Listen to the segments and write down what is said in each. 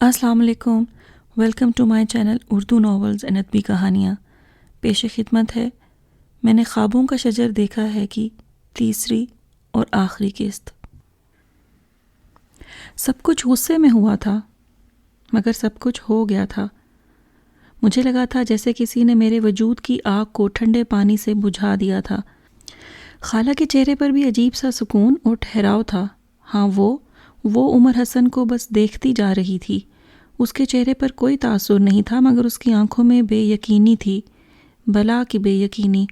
السلام علیکم، welcome to my channel Urdu novels and ادبی کہانیاں۔ پیش خدمت ہے میں نے خوابوں کا شجر دیکھا ہے کہ تیسری اور آخری قسط۔ سب کچھ غصے میں ہوا تھا، مگر سب کچھ ہو گیا تھا۔ مجھے لگا تھا جیسے کسی نے میرے وجود کی آگ کو ٹھنڈے پانی سے بجھا دیا تھا۔ خالہ کے چہرے پر بھی عجیب سا سکون اور ٹھہراؤ تھا۔ ہاں، وہ عمر حسن کو بس دیکھتی جا رہی تھی۔ اس کے چہرے پر کوئی تاثر نہیں تھا، مگر اس کی آنکھوں میں بے یقینی تھی، بلا کی بے یقینی۔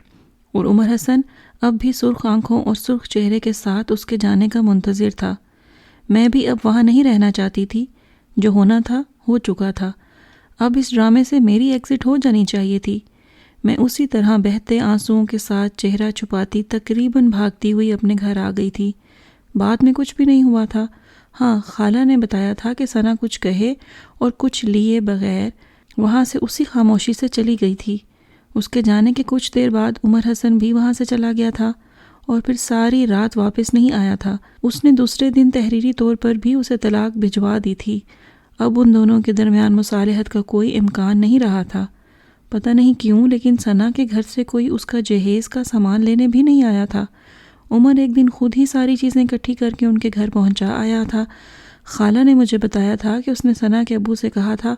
اور عمر حسن اب بھی سرخ آنکھوں اور سرخ چہرے کے ساتھ اس کے جانے کا منتظر تھا۔ میں بھی اب وہاں نہیں رہنا چاہتی تھی۔ جو ہونا تھا ہو چکا تھا۔ اب اس ڈرامے سے میری ایگزٹ ہو جانی چاہیے تھی۔ میں اسی طرح بہتے آنسوؤں کے ساتھ چہرہ چھپاتی تقریباً بھاگتی ہوئی اپنے گھر آ گئی تھی۔ بعد میں کچھ بھی نہیں ہوا تھا۔ ہاں، خالہ نے بتایا تھا کہ ثنا کچھ کہے اور کچھ لیے بغیر وہاں سے اسی خاموشی سے چلی گئی تھی۔ اس کے جانے کے کچھ دیر بعد عمر حسن بھی وہاں سے چلا گیا تھا اور پھر ساری رات واپس نہیں آیا تھا۔ اس نے دوسرے دن تحریری طور پر بھی اسے طلاق بھجوا دی تھی۔ اب ان دونوں کے درمیان مصالحت کا کوئی امکان نہیں رہا تھا۔ پتہ نہیں کیوں، لیکن ثنا کے گھر سے کوئی اس کا جہیز کا سامان لینے بھی نہیں آیا تھا۔ عمر ایک دن خود ہی ساری چیزیں اکٹھی کر کے ان کے گھر پہنچا آیا تھا۔ خالہ نے مجھے بتایا تھا کہ اس نے ثنا کے ابو سے کہا تھا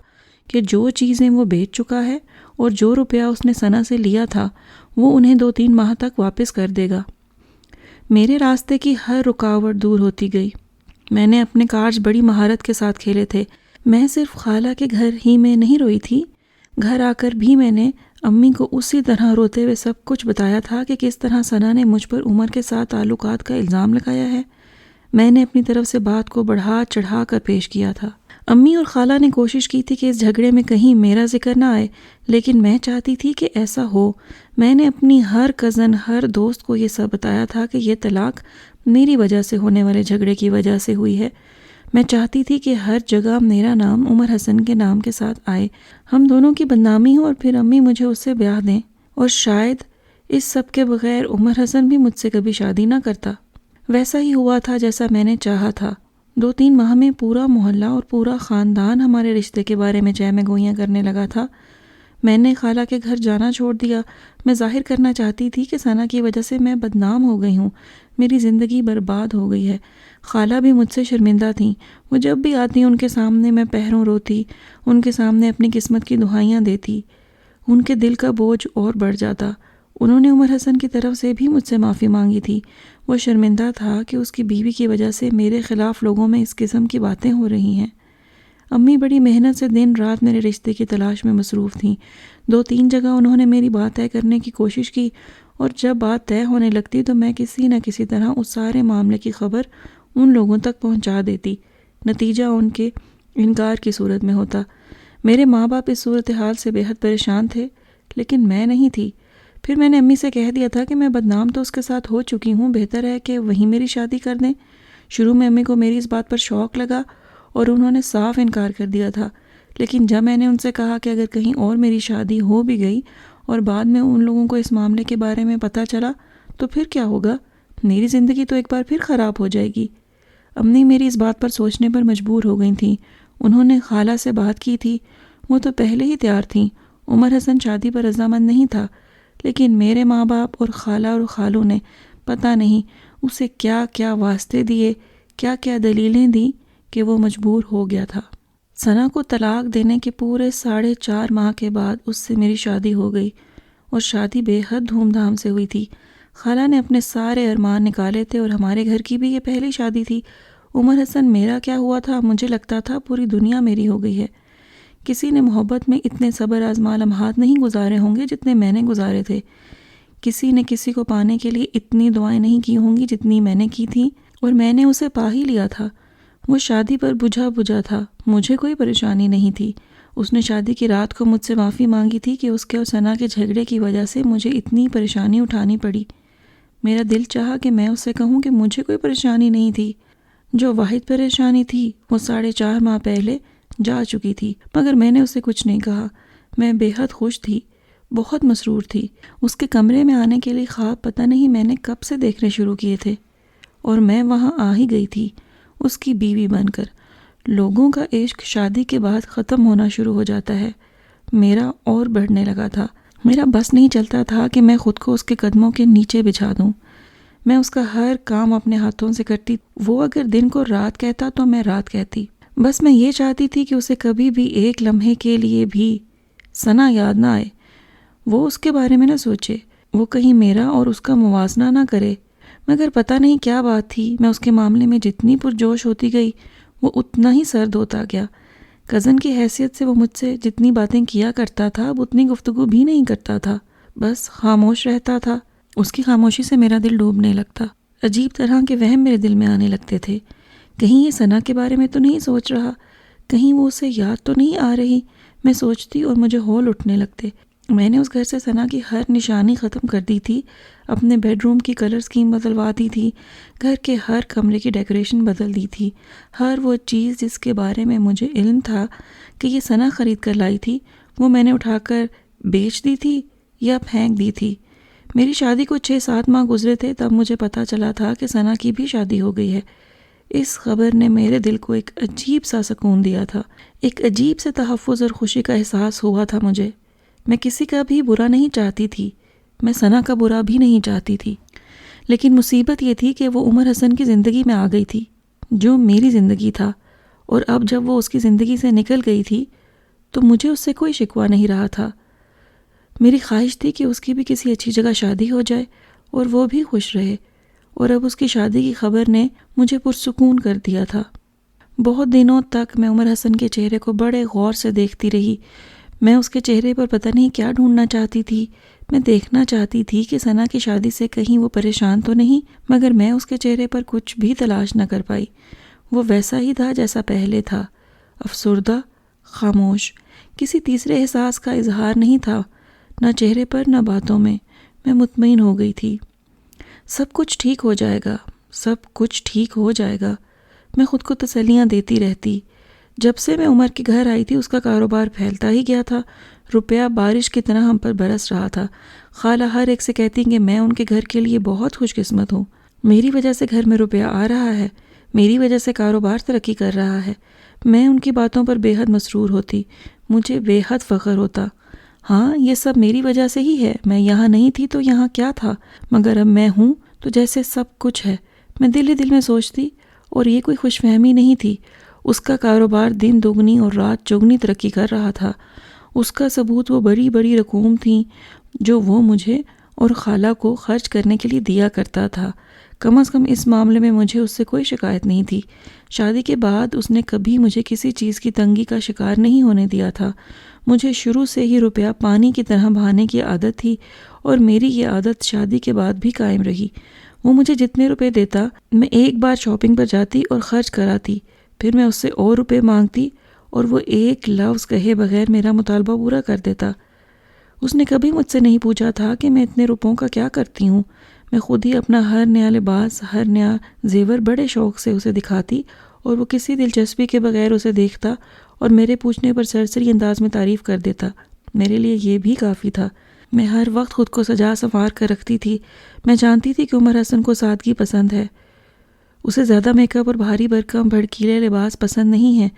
کہ جو چیزیں وہ بیچ چکا ہے اور جو روپیہ اس نے ثنا سے لیا تھا وہ انہیں 2-3 ماہ تک واپس کر دے گا۔ میرے راستے کی ہر رکاوٹ دور ہوتی گئی۔ میں نے اپنے کارڈز بڑی مہارت کے ساتھ کھیلے تھے۔ میں صرف خالہ کے گھر ہی میں نہیں روئی تھی، گھر آ کر بھی میں نے امی کو اسی طرح روتے ہوئے سب کچھ بتایا تھا کہ کس طرح ثنا نے مجھ پر عمر کے ساتھ تعلقات کا الزام لگایا ہے۔ میں نے اپنی طرف سے بات کو بڑھا چڑھا کر پیش کیا تھا۔ امی اور خالہ نے کوشش کی تھی کہ اس جھگڑے میں کہیں میرا ذکر نہ آئے، لیکن میں چاہتی تھی کہ ایسا ہو۔ میں نے اپنی ہر کزن، ہر دوست کو یہ سب بتایا تھا کہ یہ طلاق میری وجہ سے ہونے والے جھگڑے کی وجہ سے ہوئی ہے۔ میں چاہتی تھی کہ ہر جگہ میرا نام عمر حسن کے نام کے ساتھ آئے، ہم دونوں کی بدنامی ہو اور پھر امی مجھے اس سے بیاہ دیں، اور شاید اس سب کے بغیر عمر حسن بھی مجھ سے کبھی شادی نہ کرتا۔ ویسا ہی ہوا تھا جیسا میں نے چاہا تھا۔ 2-3 ماہ میں پورا محلہ اور پورا خاندان ہمارے رشتے کے بارے میں چہ میں گوئیاں کرنے لگا تھا۔ میں نے خالہ کے گھر جانا چھوڑ دیا۔ میں ظاہر کرنا چاہتی تھی کہ ثنا کی وجہ سے میں بدنام ہو گئی ہوں، میری زندگی برباد ہو گئی ہے۔ خالہ بھی مجھ سے شرمندہ تھیں۔ وہ جب بھی آتی ان کے سامنے میں پہروں روتی، ان کے سامنے اپنی قسمت کی دہائیاں دیتی۔ ان کے دل کا بوجھ اور بڑھ جاتا۔ انہوں نے عمر حسن کی طرف سے بھی مجھ سے معافی مانگی تھی۔ وہ شرمندہ تھا کہ اس کی بیوی کی وجہ سے میرے خلاف لوگوں میں اس قسم کی باتیں ہو رہی ہیں۔ امی بڑی محنت سے دن رات میرے رشتے کی تلاش میں مصروف تھیں۔ 2-3 جگہ انہوں نے میری بات طے کرنے کی کوشش کی، اور جب بات طے ہونے لگتی تو میں کسی نہ کسی طرح اس سارے معاملے کی خبر ان لوگوں تک پہنچا دیتی۔ نتیجہ ان کے انکار کی صورت میں ہوتا۔ میرے ماں باپ اس صورتحال سے بے حد پریشان تھے، لیکن میں نہیں تھی۔ پھر میں نے امی سے کہہ دیا تھا کہ میں بدنام تو اس کے ساتھ ہو چکی ہوں، بہتر ہے کہ وہیں میری شادی کر دیں۔ شروع میں امی کو میری اس بات پر شوق لگا اور انہوں نے صاف انکار کر دیا تھا، لیکن جب میں نے ان سے کہا کہ اگر کہیں اور میری شادی ہو بھی گئی اور بعد میں ان لوگوں کو اس معاملے کے بارے میں پتہ چلا تو پھر کیا ہوگا؟ میری زندگی تو ایک بار پھر خراب ہو جائے گی۔ امی میری اس بات پر سوچنے پر مجبور ہو گئی تھیں۔ انہوں نے خالہ سے بات کی تھی، وہ تو پہلے ہی تیار تھیں۔ عمر حسن شادی پر رضامند نہیں تھا، لیکن میرے ماں باپ اور خالہ اور خالو نے پتہ نہیں اسے کیا کیا واسطے دیے، کیا کیا دلیلیں دیں کہ وہ مجبور ہو گیا تھا۔ ثنا کو طلاق دینے کے پورے 4.5 ماہ کے بعد اس سے میری شادی ہو گئی، اور شادی بے حد دھوم دھام سے ہوئی تھی۔ خالہ نے اپنے سارے ارمان نکالے تھے، اور ہمارے گھر کی بھی یہ پہلی شادی تھی۔ عمر حسن میرا کیا ہوا تھا؟ مجھے لگتا تھا پوری دنیا میری ہو گئی ہے۔ کسی نے محبت میں اتنے صبر آزما لمحات نہیں گزارے ہوں گے جتنے میں نے گزارے تھے۔ کسی نے کسی کو پانے کے لیے اتنی دعائیں نہیں کی ہوں گی جتنی میں نے کی تھیں، اور میں نے اسے پا ہی لیا تھا۔ وہ شادی پر بجھا تھا، مجھے کوئی پریشانی نہیں تھی۔ اس نے شادی کی رات کو مجھ سے معافی مانگی تھی کہ اس کے اور ثنا کے جھگڑے کی وجہ سے مجھے اتنی پریشانی اٹھانی پڑی۔ میرا دل چاہا کہ میں اس سے کہوں کہ مجھے کوئی پریشانی نہیں تھی۔ جو واحد پریشانی تھی وہ 4.5 ماہ پہلے جا چکی تھی، مگر میں نے اسے کچھ نہیں کہا۔ میں بے حد خوش تھی، بہت مسرور تھی۔ اس کے کمرے میں آنے کے لیے خواب پتہ نہیں میں نے کب سے دیکھنے شروع کیے تھے، اور میں وہاں آ ہی گئی تھی، اس کی بیوی بن کر۔ لوگوں کا عشق شادی کے بعد ختم ہونا شروع ہو جاتا ہے، میرا اور بڑھنے لگا تھا۔ میرا بس نہیں چلتا تھا کہ میں خود کو اس کے قدموں کے نیچے بچھا دوں۔ میں اس کا ہر کام اپنے ہاتھوں سے کرتی، وہ اگر دن کو رات کہتا تو میں رات کہتی۔ بس میں یہ چاہتی تھی کہ اسے کبھی بھی ایک لمحے کے لیے بھی ثنا یاد نہ آئے، وہ اس کے بارے میں نہ سوچے، وہ کہیں میرا اور اس کا موازنہ نہ کرے۔ مگر پتہ نہیں کیا بات تھی، میں اس کے معاملے میں جتنی پرجوش ہوتی گئی وہ اتنا ہی سرد ہوتا گیا۔ کزن کی حیثیت سے وہ مجھ سے جتنی باتیں کیا کرتا تھا اب اتنی گفتگو بھی نہیں کرتا تھا، بس خاموش رہتا تھا۔ اس کی خاموشی سے میرا دل ڈوبنے لگتا، عجیب طرح کے وہم میرے دل میں آنے لگتے تھے۔ کہیں یہ ثنا کے بارے میں تو نہیں سوچ رہا، کہیں وہ اسے یاد تو نہیں آ رہی، میں سوچتی اور مجھے ہول اٹھنے لگتے۔ میں نے اس گھر سے ثنا کی ہر نشانی ختم کر دی تھی، اپنے بیڈ روم کی کلر اسکیم بدلوا دی تھی، گھر کے ہر کمرے کی ڈیکوریشن بدل دی تھی۔ ہر وہ چیز جس کے بارے میں مجھے علم تھا کہ یہ ثنا خرید کر لائی تھی، وہ میں نے اٹھا کر بیچ دی تھی یا پھینک دی تھی۔ میری شادی کو 6-7 ماہ گزرے تھے تب مجھے پتہ چلا تھا کہ ثنا کی بھی شادی ہو گئی ہے۔ اس خبر نے میرے دل کو ایک عجیب سا سکون دیا تھا، ایک عجیب سے تحفظ اور خوشی کا احساس ہوا تھا مجھے۔ میں کسی کا بھی برا نہیں چاہتی تھی، میں ثنا کا برا بھی نہیں چاہتی تھی، لیکن مصیبت یہ تھی کہ وہ عمر حسن کی زندگی میں آ گئی تھی جو میری زندگی تھا، اور اب جب وہ اس کی زندگی سے نکل گئی تھی تو مجھے اس سے کوئی شکوہ نہیں رہا تھا۔ میری خواہش تھی کہ اس کی بھی کسی اچھی جگہ شادی ہو جائے اور وہ بھی خوش رہے، اور اب اس کی شادی کی خبر نے مجھے پرسکون کر دیا تھا۔ بہت دنوں تک میں عمر حسن کے چہرے کو بڑے غور سے دیکھتی رہی۔ میں اس کے چہرے پر پتہ نہیں کیا ڈھونڈنا چاہتی تھی۔ میں دیکھنا چاہتی تھی کہ ثنا کی شادی سے کہیں وہ پریشان تو نہیں، مگر میں اس کے چہرے پر کچھ بھی تلاش نہ کر پائی۔ وہ ویسا ہی تھا جیسا پہلے تھا، افسردہ، خاموش، کسی تیسرے احساس کا اظہار نہیں تھا، نہ چہرے پر نہ باتوں میں۔ میں مطمئن ہو گئی تھی، سب کچھ ٹھیک ہو جائے گا، سب کچھ ٹھیک ہو جائے گا۔ میں خود کو تسلیاں دیتی رہتی۔ جب سے میں عمر کے گھر آئی تھی اس کا کاروبار پھیلتا ہی گیا تھا، روپیہ بارش کی طرح ہم پر برس رہا تھا۔ خالہ ہر ایک سے کہتی کہ میں ان کے گھر کے لیے بہت خوش قسمت ہوں، میری وجہ سے گھر میں روپیہ آ رہا ہے، میری وجہ سے کاروبار ترقی کر رہا ہے۔ میں ان کی باتوں پر بے حد مسرور ہوتی، مجھے بے حد فخر ہوتا۔ ہاں، یہ سب میری وجہ سے ہی ہے، میں یہاں نہیں تھی تو یہاں کیا تھا، مگر اب میں ہوں تو جیسے سب کچھ ہے۔ میں دل ہی دل میں سوچتی، اور یہ کوئی خوش فہمی نہیں تھی۔ اس کا کاروبار دن دگنی اور رات چوگنی ترقی کر رہا تھا۔ اس کا ثبوت وہ بڑی بڑی رقوم تھیں جو وہ مجھے اور خالہ کو خرچ کرنے کے لیے دیا کرتا تھا۔ کم از کم اس معاملے میں مجھے اس سے کوئی شکایت نہیں تھی۔ شادی کے بعد اس نے کبھی مجھے کسی چیز کی تنگی کا شکار نہیں ہونے دیا تھا۔ مجھے شروع سے ہی روپیہ پانی کی طرح بہانے کی عادت تھی، اور میری یہ عادت شادی کے بعد بھی قائم رہی۔ وہ مجھے جتنے روپے دیتا، میں ایک بار شاپنگ پر جاتی اور خرچ کراتی، پھر میں اس سے اور روپے مانگتی اور وہ ایک لفظ کہے بغیر میرا مطالبہ پورا کر دیتا۔ اس نے کبھی مجھ سے نہیں پوچھا تھا کہ میں اتنے روپوں کا کیا کرتی ہوں۔ میں خود ہی اپنا ہر نیا لباس، ہر نیا زیور بڑے شوق سے اسے دکھاتی، اور وہ کسی دلچسپی کے بغیر اسے دیکھتا اور میرے پوچھنے پر سرسری انداز میں تعریف کر دیتا۔ میرے لیے یہ بھی کافی تھا۔ میں ہر وقت خود کو سجا سنوار کر رکھتی تھی۔ میں جانتی تھی کہ عمر حسن کو سادگی پسند ہے، اسے زیادہ میک اپ اور بھاری بھرکم بھڑکیلے لباس پسند نہیں ہیں،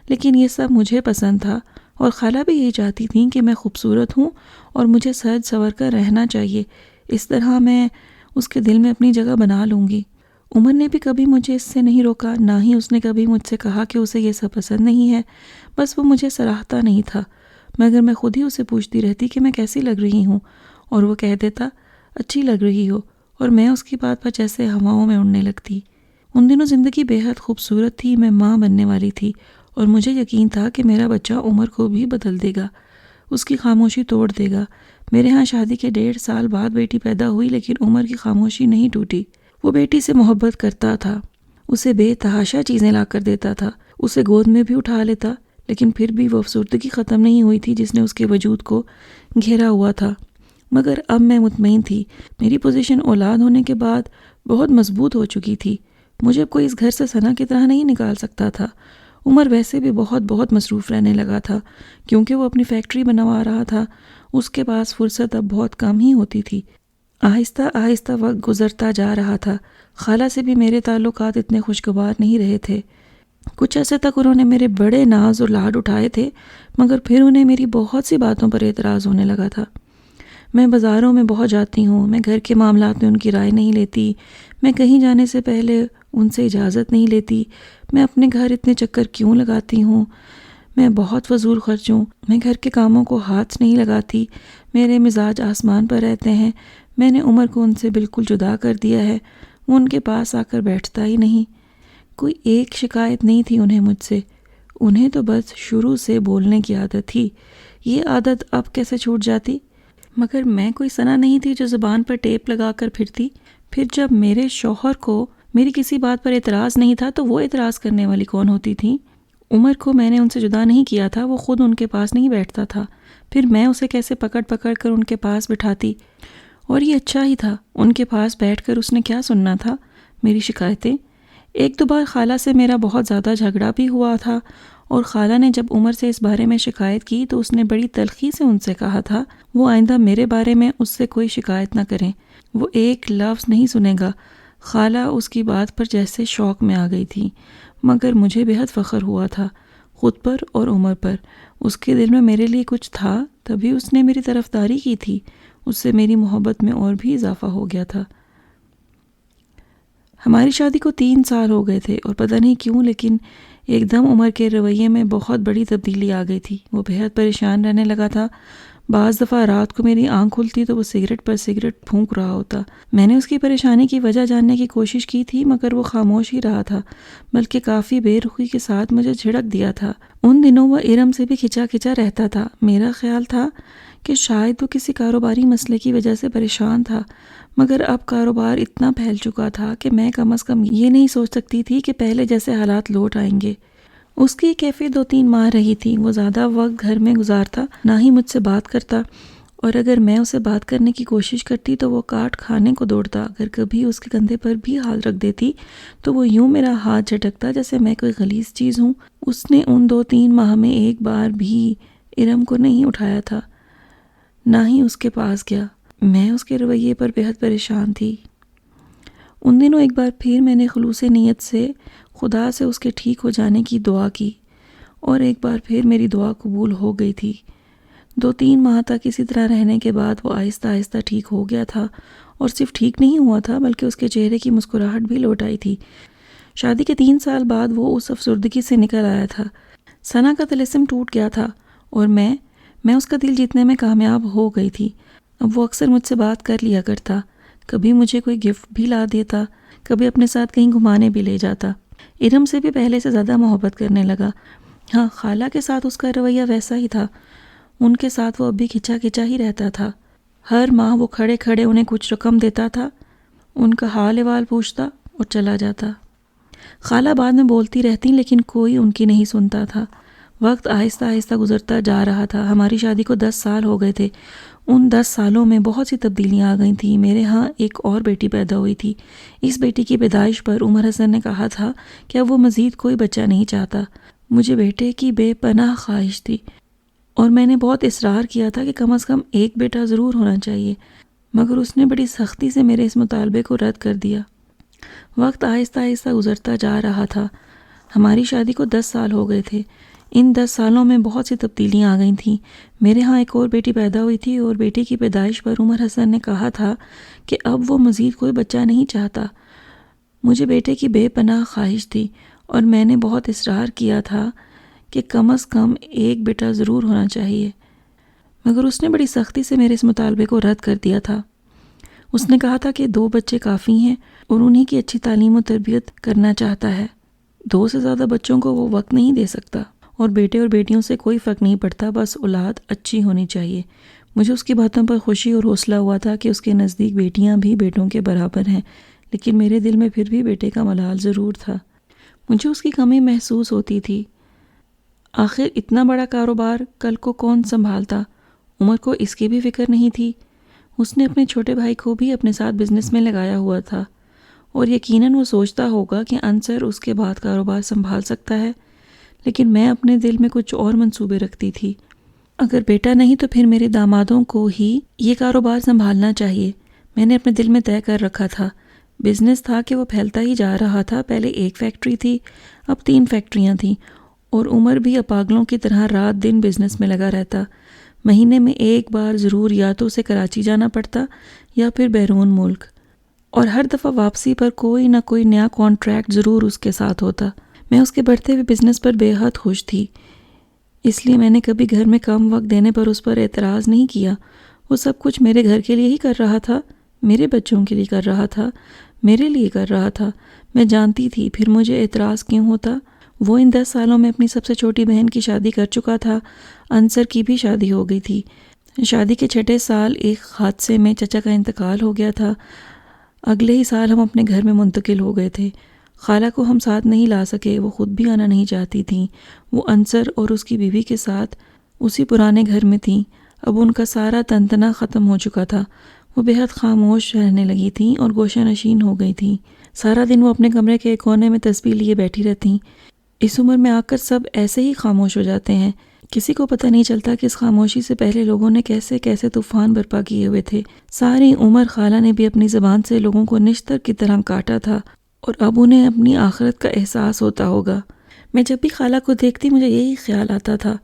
لیکن یہ سب مجھے پسند تھا، اور خالہ بھی یہی چاہتی تھیں کہ میں خوبصورت ہوں اور مجھے سج سنور کر رہنا چاہیے۔ اس طرح میں اس کے دل میں اپنی جگہ بنا لوں گی۔ عمر نے بھی کبھی مجھے اس سے نہیں روکا، نہ ہی اس نے کبھی مجھ سے کہا کہ اسے یہ سب پسند نہیں ہے، بس وہ مجھے سراہتا نہیں تھا، مگر میں خود ہی اسے پوچھتی رہتی کہ میں کیسی لگ رہی ہوں، اور وہ کہہ دیتا اچھی لگ رہی ہو، اور میں اس کی بات پر جیسے ہواؤں میں اڑنے لگتی۔ ان دنوں زندگی بے حد خوبصورت تھی، میں ماں بننے والی تھی، اور مجھے یقین تھا کہ میرا بچہ عمر کو بھی بدل دے گا، اس کی خاموشی توڑ دے گا۔ میرے ہاں شادی کے 1.5 سال بعد بیٹی پیدا ہوئی، لیکن عمر کی خاموشی نہیں ٹوٹی۔ وہ بیٹی سے محبت کرتا تھا، اسے بے تحاشا چیزیں لا کر دیتا تھا، اسے گود میں بھی اٹھا لیتا، لیکن پھر بھی وہ افسردگی ختم نہیں ہوئی تھی جس نے اس کے وجود کو گھیرا ہوا تھا۔ مگر اب میں مطمئن تھی، میری پوزیشن اولاد ہونے کے بعد بہت مضبوط ہو چکی تھی۔ مجھے کوئی اس گھر سے ثنا کی طرح نہیں نکال سکتا تھا۔ عمر ویسے بھی بہت مصروف رہنے لگا تھا، کیونکہ وہ اپنی فیکٹری بنوا رہا تھا۔ اس کے پاس فرصت اب بہت کم ہی ہوتی تھی۔ آہستہ آہستہ وقت گزرتا جا رہا تھا۔ خالہ سے بھی میرے تعلقات اتنے خوشگوار نہیں رہے تھے۔ کچھ عرصے تک انہوں نے میرے بڑے ناز اور لاڈ اٹھائے تھے، مگر پھر انہیں میری بہت سی باتوں پر اعتراض ہونے لگا تھا۔ میں بازاروں میں بہت جاتی ہوں، میں گھر کے معاملات میں ان کی رائے نہیں لیتی، میں کہیں جانے سے پہلے ان سے اجازت نہیں لیتی، میں اپنے گھر اتنے چکر کیوں لگاتی ہوں، میں بہت فضول خرچ ہوں، میں گھر کے کاموں کو ہاتھ نہیں لگاتی، میرے مزاج آسمان پر رہتے ہیں، میں نے عمر کو ان سے بالکل جدا کر دیا ہے، وہ ان کے پاس آ کر بیٹھتا ہی نہیں۔ کوئی ایک شکایت نہیں تھی انہیں مجھ سے، انہیں تو بس شروع سے بولنے کی عادت تھی۔ یہ عادت اب کیسے چھوٹ جاتی؟ مگر میں کوئی ثنا نہیں تھی جو زبان پر ٹیپ لگا کر پھرتی۔ پھر جب میرے شوہر کو میری کسی بات پر اعتراض نہیں تھا تو وہ اعتراض کرنے والی کون ہوتی تھی؟ عمر کو میں نے ان سے جدا نہیں کیا تھا، وہ خود ان کے پاس نہیں بیٹھتا تھا، پھر میں اسے کیسے پکڑ پکڑ کر ان کے پاس بٹھاتی؟ اور یہ اچھا ہی تھا، ان کے پاس بیٹھ کر اس نے کیا سننا تھا؟ میری شکایتیں۔ ایک دو بار خالہ سے میرا بہت زیادہ جھگڑا بھی ہوا تھا، اور خالہ نے جب عمر سے اس بارے میں شکایت کی تو اس نے بڑی تلخی سے ان سے کہا تھا وہ آئندہ میرے بارے میں اس سے کوئی شکایت نہ کریں، وہ ایک لفظ نہیں سنے گا۔ خالہ اس کی بات پر جیسے شوق میں آ گئی تھی، مگر مجھے بے حد فخر ہوا تھا خود پر اور عمر پر۔ اس کے دل میں میرے لیے کچھ تھا، تبھی اس نے میری طرفداری کی تھی، اس سے میری محبت میں اور بھی اضافہ ہو گیا تھا۔ ہماری شادی کو 3 سال ہو گئے تھے، اور پتہ نہیں کیوں لیکن ایک دم عمر کے رویے میں بہت بڑی تبدیلی آ گئی تھی۔ وہ بے حد پریشان رہنے لگا تھا۔ بعض دفعہ رات کو میری آنکھ کھلتی تو وہ سگریٹ پر سگریٹ پھونک رہا ہوتا۔ میں نے اس کی پریشانی کی وجہ جاننے کی کوشش کی تھی، مگر وہ خاموش ہی رہا تھا، بلکہ کافی بے رخی کے ساتھ مجھے جھڑک دیا تھا۔ ان دنوں وہ ارم سے بھی کھچا کھچا رہتا تھا۔ میرا خیال تھا کہ شاید وہ کسی کاروباری مسئلے کی وجہ سے پریشان تھا، مگر اب کاروبار اتنا پھیل چکا تھا کہ میں کم از کم یہ نہیں سوچ سکتی تھی کہ پہلے جیسے حالات لوٹ آئیں گے۔ اس کی کیفیت 2-3 ماہ رہی تھی۔ وہ زیادہ وقت گھر میں گزارتا، نہ ہی مجھ سے بات کرتا، اور اگر میں اسے بات کرنے کی کوشش کرتی تو وہ کاٹ کھانے کو دوڑتا۔ اگر کبھی اس کے کندھے پر بھی ہاتھ رکھ دیتی تو وہ یوں میرا ہاتھ جھٹکتا جیسے میں کوئی غلیظ چیز ہوں۔ اس نے ان 2-3 ماہ میں ایک بار بھی ارم کو نہیں اٹھایا تھا، نہ ہی اس کے پاس گیا۔ میں اس کے رویے پر بے حد پریشان تھی۔ ان دنوں ایک بار پھر میں نے خلوص نیت سے خدا سے اس کے ٹھیک ہو جانے کی دعا کی، اور ایک بار پھر میری دعا قبول ہو گئی تھی۔ 2-3 ماہ تک اسی طرح رہنے کے بعد وہ آہستہ آہستہ ٹھیک ہو گیا تھا، اور صرف ٹھیک نہیں ہوا تھا بلکہ اس کے چہرے کی مسکراہٹ بھی لوٹ آئی تھی۔ شادی کے 3 سال بعد وہ اس افسردگی سے نکل آیا تھا۔ ثنا کا طلسم ٹوٹ گیا تھا، اور میں اس کا دل جیتنے میں کامیاب ہو گئی تھی۔ اب وہ اکثر مجھ سے بات کر لیا کرتا، کبھی مجھے کوئی گفٹ بھی لا دیتا، کبھی اپنے ساتھ کہیں گھمانے بھی لے جاتا۔ ارم سے بھی پہلے سے زیادہ محبت کرنے لگا۔ ہاں، خالہ کے ساتھ اس کا رویہ ویسا ہی تھا، ان کے ساتھ وہ اب بھی کھچا کھچا ہی رہتا تھا۔ ہر ماہ وہ کھڑے کھڑے انہیں کچھ رقم دیتا تھا، ان کا حال احوال پوچھتا اور چلا جاتا۔ خالہ بعد میں بولتی رہتی لیکن کوئی ان کی نہیں سنتا تھا۔ وقت آہستہ آہستہ گزرتا جا رہا تھا۔ ہماری شادی کو 10 سال ہو گئے تھے۔ ان 10 سالوں میں بہت سی تبدیلیاں آ گئی تھیں۔ میرے ہاں ایک اور بیٹی پیدا ہوئی تھی۔ اس بیٹی کی پیدائش پر عمر حسن نے کہا تھا کہ اب وہ مزید کوئی بچہ نہیں چاہتا۔ مجھے بیٹے کی بے پناہ خواہش تھی، اور میں نے بہت اصرار کیا تھا کہ کم از کم ایک بیٹا ضرور ہونا چاہیے، مگر اس نے بڑی سختی سے میرے اس مطالبے کو رد کر دیا۔ وقت آہستہ آہستہ گزرتا جا رہا تھا۔ ہماری شادی کو 10 سال ہو گئے تھے۔ ان 10 سالوں میں بہت سی تبدیلیاں آ گئی تھیں۔ میرے ہاں ایک اور بیٹی پیدا ہوئی تھی، اور بیٹی کی پیدائش پر عمر حسن نے کہا تھا کہ اب وہ مزید کوئی بچہ نہیں چاہتا۔ مجھے بیٹے کی بے پناہ خواہش تھی، اور میں نے بہت اصرار کیا تھا کہ کم از کم ایک بیٹا ضرور ہونا چاہیے، مگر اس نے بڑی سختی سے میرے اس مطالبے کو رد کر دیا تھا۔ اس نے کہا تھا کہ 2 بچے کافی ہیں، اور انہی کی اچھی تعلیم و تربیت کرنا چاہتا ہے۔ 2 سے زیادہ بچوں کو وہ وقت نہیں دے سکتا، اور بیٹے اور بیٹیوں سے کوئی فرق نہیں پڑتا، بس اولاد اچھی ہونی چاہیے۔ مجھے اس کی باتوں پر خوشی اور حوصلہ ہوا تھا کہ اس کے نزدیک بیٹیاں بھی بیٹوں کے برابر ہیں، لیکن میرے دل میں پھر بھی بیٹے کا ملال ضرور تھا۔ مجھے اس کی کمی محسوس ہوتی تھی۔ آخر اتنا بڑا کاروبار کل کو کون سنبھالتا؟ عمر کو اس کی بھی فکر نہیں تھی۔ اس نے اپنے چھوٹے بھائی کو بھی اپنے ساتھ بزنس میں لگایا ہوا تھا، اور یقیناً وہ سوچتا ہوگا کہ عنصر اس کے بعد کاروبار سنبھال سکتا ہے، لیکن میں اپنے دل میں کچھ اور منصوبے رکھتی تھی۔ اگر بیٹا نہیں تو پھر میرے دامادوں کو ہی یہ کاروبار سنبھالنا چاہیے۔ میں نے اپنے دل میں طے کر رکھا تھا، بزنس تھا کہ وہ پھیلتا ہی جا رہا تھا۔ پہلے ایک فیکٹری تھی، اب 3 فیکٹریاں تھیں، اور عمر بھی اب پاگلوں کی طرح رات دن بزنس میں لگا رہتا۔ مہینے میں ایک بار ضرور یا تو اسے کراچی جانا پڑتا یا پھر بیرون ملک، اور ہر دفعہ واپسی پر کوئی نہ کوئی نیا کانٹریکٹ ضرور اس کے ساتھ ہوتا۔ میں اس کے بڑھتے ہوئے بزنس پر بے حد خوش تھی، اس لیے میں نے کبھی گھر میں کم وقت دینے پر اس پر اعتراض نہیں کیا۔ وہ سب کچھ میرے گھر کے لیے ہی کر رہا تھا، میرے بچوں کے لیے کر رہا تھا، میرے لیے کر رہا تھا۔ میں جانتی تھی پھر مجھے اعتراض کیوں ہوتا۔ وہ ان 10 سالوں میں اپنی سب سے چھوٹی بہن کی شادی کر چکا تھا، انصر کی بھی شادی ہو گئی تھی۔ شادی کے 6 سال ایک حادثے میں چچا کا انتقال ہو گیا تھا۔ اگلے ہی سال ہم اپنے گھر میں منتقل ہو گئے تھے۔ خالہ کو ہم ساتھ نہیں لا سکے، وہ خود بھی آنا نہیں چاہتی تھیں۔ وہ انصر اور اس کی بیوی کے ساتھ اسی پرانے گھر میں تھیں۔ اب ان کا سارا تنتنا ختم ہو چکا تھا۔ وہ بے حد خاموش رہنے لگی تھیں اور گوشہ نشین ہو گئی تھیں۔ سارا دن وہ اپنے کمرے کے ایک کونے میں تسبیح لیے بیٹھی رہتیں۔ اس عمر میں آ کر سب ایسے ہی خاموش ہو جاتے ہیں۔ کسی کو پتہ نہیں چلتا کہ اس خاموشی سے پہلے لوگوں نے کیسے کیسے طوفان برپا کیے ہوئے تھے۔ ساری عمر خالہ نے بھی اپنی زبان سے لوگوں کو نشتر کی طرح کاٹا تھا، اور اب انہیں اپنی آخرت کا احساس ہوتا ہوگا۔ میں جب بھی خالہ کو دیکھتی مجھے یہی خیال آتا تھا۔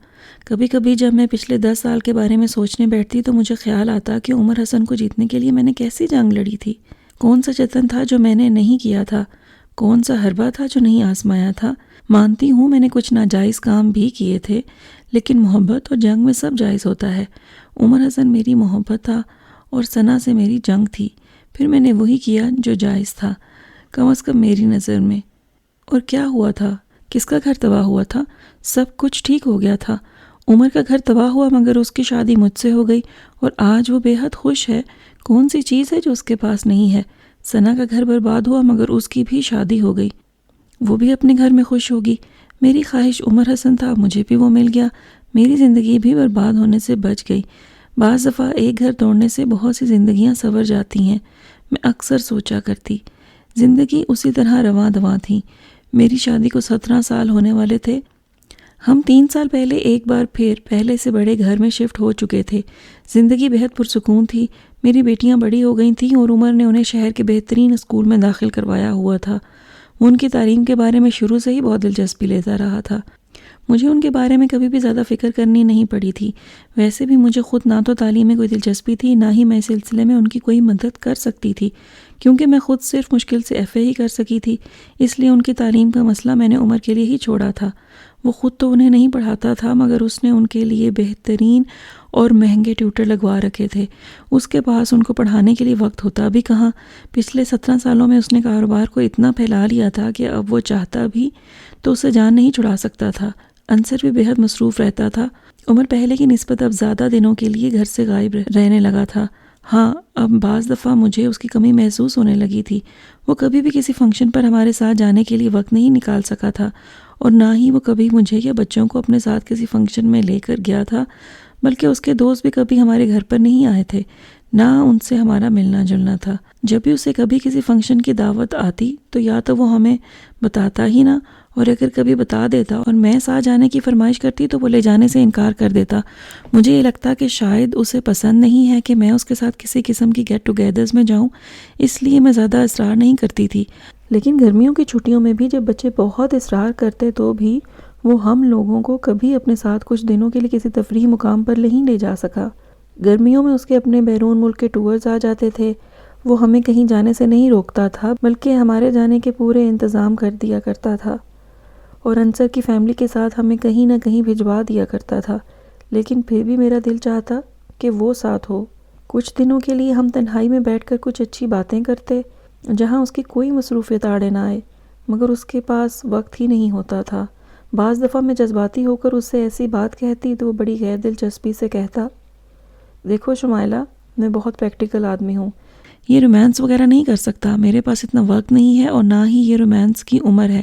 کبھی کبھی جب میں پچھلے 10 سال کے بارے میں سوچنے بیٹھتی تو مجھے خیال آتا کہ عمر حسن کو جیتنے کے لیے میں نے کیسی جنگ لڑی تھی، کون سا جتن تھا جو میں نے نہیں کیا تھا، کون سا حربہ تھا جو نہیں آزمایا تھا۔ مانتی ہوں میں نے کچھ ناجائز کام بھی کیے تھے، لیکن محبت اور جنگ میں سب جائز ہوتا ہے۔ عمر حسن میری محبت تھا اور ثنا سے میری جنگ تھی۔ پھر میں نے وہی کیا جو جائز تھا، کم از کم میری نظر میں۔ اور کیا ہوا تھا؟ کس کا گھر تباہ ہوا تھا؟ سب کچھ ٹھیک ہو گیا تھا۔ عمر کا گھر تباہ ہوا مگر اس کی شادی مجھ سے ہو گئی، اور آج وہ بے حد خوش ہے۔ کون سی چیز ہے جو اس کے پاس نہیں ہے؟ ثنا کا گھر برباد ہوا مگر اس کی بھی شادی ہو گئی، وہ بھی اپنے گھر میں خوش ہوگی۔ میری خواہش عمر حسن تھا، مجھے بھی وہ مل گیا۔ میری زندگی بھی برباد ہونے سے بچ گئی۔ بعض دفعہ ایک گھر توڑنے سے بہت سی زندگیاں سنور جاتی ہیں۔ میں اکثر سوچا کرتی، زندگی اسی طرح رواں دواں تھی۔ میری شادی کو 17 سال ہونے والے تھے۔ ہم 3 سال پہلے ایک بار پھر پہلے سے بڑے گھر میں شفٹ ہو چکے تھے۔ زندگی بہت پرسکون تھی۔ میری بیٹیاں بڑی ہو گئی تھیں اور عمر نے انہیں شہر کے بہترین اسکول میں داخل کروایا ہوا تھا۔ وہ ان کی تعلیم کے بارے میں شروع سے ہی بہت دلچسپی لیتا رہا تھا۔ مجھے ان کے بارے میں کبھی بھی زیادہ فکر کرنی نہیں پڑی تھی۔ ویسے بھی مجھے خود نہ تو تعلیم میں کوئی دلچسپی تھی، نہ ہی میں اس سلسلے میں ان کی کوئی مدد کر سکتی تھی، کیونکہ میں خود صرف مشکل سے FA ہی کر سکی تھی۔ اس لیے ان کی تعلیم کا مسئلہ میں نے عمر کے لیے ہی چھوڑا تھا۔ وہ خود تو انہیں نہیں پڑھاتا تھا مگر اس نے ان کے لیے بہترین اور مہنگے ٹیوٹر لگوا رکھے تھے۔ اس کے پاس ان کو پڑھانے کے لیے وقت ہوتا بھی کہاں۔ پچھلے 17 سالوں میں اس نے کاروبار کو اتنا پھیلا لیا تھا کہ اب وہ چاہتا بھی تو اسے جان نہیں چھڑا سکتا تھا۔ انصر بھی بے حد مصروف رہتا تھا۔ عمر پہلے کی نسبت اب زیادہ دنوں کے لیے گھر سے غائب رہنے لگا تھا۔ ہاں، اب بعض دفعہ مجھے اس کی کمی محسوس ہونے لگی تھی۔ وہ کبھی بھی کسی فنکشن پر ہمارے ساتھ جانے کے لیے وقت نہیں نکال سکا تھا، اور نہ ہی وہ کبھی مجھے یا بچوں کو اپنے ساتھ کسی فنکشن میں لے کر گیا تھا، بلکہ اس کے دوست بھی کبھی ہمارے گھر پر نہیں آئے تھے، نہ ان سے ہمارا ملنا جلنا تھا۔ جب بھی اسے کبھی کسی فنکشن کی دعوت آتی تو یا تو وہ ہمیں بتاتا ہی نہ، اور اگر کبھی بتا دیتا اور میں ساتھ جانے کی فرمائش کرتی تو وہ لے جانے سے انکار کر دیتا۔ مجھے یہ لگتا کہ شاید اسے پسند نہیں ہے کہ میں اس کے ساتھ کسی قسم کی گیٹ ٹوگیدرز میں جاؤں، اس لیے میں زیادہ اصرار نہیں کرتی تھی۔ لیکن گرمیوں کی چھٹیوں میں بھی جب بچے بہت اصرار کرتے تو بھی وہ ہم لوگوں کو کبھی اپنے ساتھ کچھ دنوں کے لیے کسی تفریحی مقام پر نہیں لے جا سکا۔ گرمیوں میں اس کے اپنے بیرون ملک کے ٹورز آ جاتے تھے۔ وہ ہمیں کہیں جانے سے نہیں روکتا تھا، بلکہ ہمارے جانے کے پورے انتظام کر دیا کرتا تھا، اور انصر کی فیملی کے ساتھ ہمیں کہیں نہ کہیں بھجوا دیا کرتا تھا۔ لیکن پھر بھی میرا دل چاہتا کہ وہ ساتھ ہو۔ کچھ دنوں کے لیے ہم تنہائی میں بیٹھ کر کچھ اچھی باتیں کرتے، جہاں اس کی کوئی مصروفیت آڑے نہ آئے، مگر اس کے پاس وقت ہی نہیں ہوتا تھا۔ بعض دفعہ میں جذباتی ہو کر اس سے ایسی بات کہتی تو وہ بڑی غیر دلچسپی سے کہتا، دیکھو شمائلہ، میں بہت پریکٹیکل آدمی ہوں، یہ رومانس وغیرہ نہیں کر سکتا، میرے پاس اتنا وقت نہیں ہے اور نہ ہی یہ رومانس کی عمر ہے،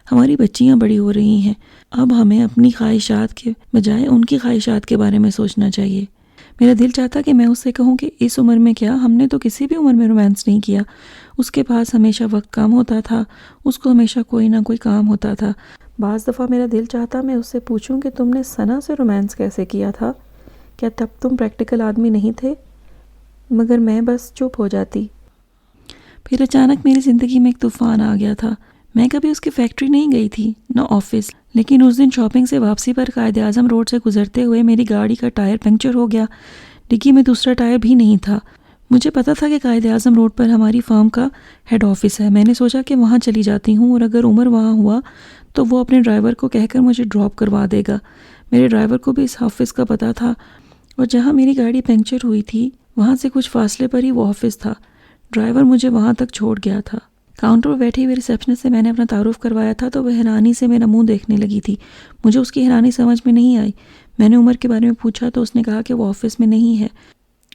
ہماری بچیاں بڑی ہو رہی ہیں، اب ہمیں اپنی خواہشات کے بجائے ان کی خواہشات کے بارے میں سوچنا چاہیے۔ میرا دل چاہتا کہ میں اس سے کہوں کہ اس عمر میں کیا، ہم نے تو کسی بھی عمر میں رومانس نہیں کیا۔ اس کے پاس ہمیشہ وقت کم ہوتا تھا، اس کو ہمیشہ کوئی نہ کوئی کام ہوتا تھا۔ بعض دفعہ میرا دل چاہتا میں اس سے پوچھوں کہ تم نے ثنا سے رومانس کیسے کیا تھا، کیا تب تم پریکٹیکل آدمی نہیں تھے؟ مگر میں بس چپ ہو جاتی۔ پھر اچانک میری زندگی میں ایک طوفان آ گیا تھا۔ میں کبھی اس کی فیکٹری نہیں گئی تھی، نہ آفس، لیکن اس دن شاپنگ سے واپسی پر قائد اعظم روڈ سے گزرتے ہوئے میری گاڑی کا ٹائر پنکچر ہو گیا۔ ڈگی میں دوسرا ٹائر بھی نہیں تھا۔ مجھے پتا تھا کہ قائد اعظم روڈ پر ہماری فرم کا ہیڈ آفس ہے۔ میں نے سوچا کہ وہاں چلی جاتی ہوں، اور اگر عمر وہاں ہوا تو وہ اپنے ڈرائیور کو کہہ کر مجھے ڈراپ کروا دے گا۔ میرے ڈرائیور کو بھی اس آفس کا پتہ تھا، اور جہاں میری گاڑی پنکچر ہوئی تھی وہاں سے کچھ فاصلے پر ہی وہ آفس تھا۔ ڈرائیور مجھے وہاں تک چھوڑ گیا تھا۔ کاؤنٹر پر بیٹھی ہوئی ریسیپشنسٹ سے میں نے اپنا تعارف کروایا تھا تو وہ حیرانی سے میرا منہ دیکھنے لگی تھی۔ مجھے اس کی حیرانی سمجھ میں نہیں آئی۔ میں نے عمر کے بارے میں پوچھا تو اس نے کہا کہ وہ آفس میں نہیں ہے۔